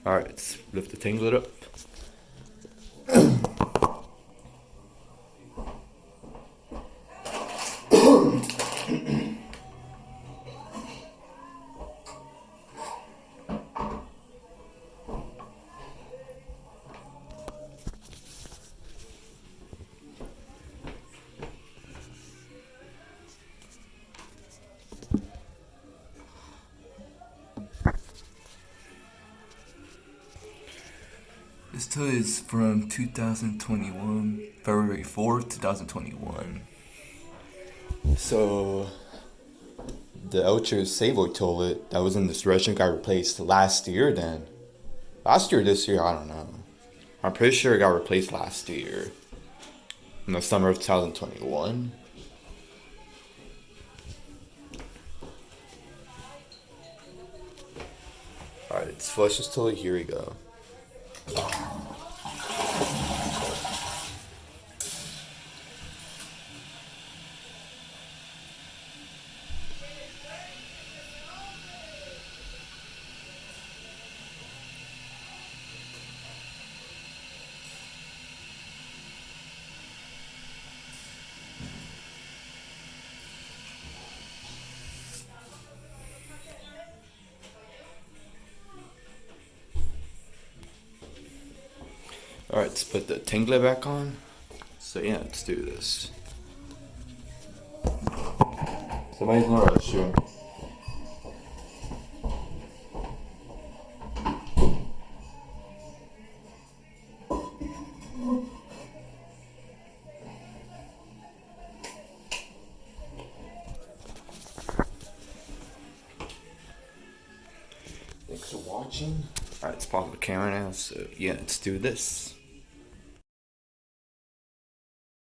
Alright, let's lift the tinglet up. This toy is from 2021, February 4th, 2021. So, the Ultra Savoy toilet that was in this restaurant got replaced last year then. Last year, this year, I don't know. I'm pretty sure it got replaced last year. In the summer of 2021. Alright, let's flush this toilet. Here we go. Alright, let's put the tinglet back on. So yeah, let's do this. Somebody's in the restroom. Thanks for watching. Alright, let's pause the camera now. So yeah, let's do this.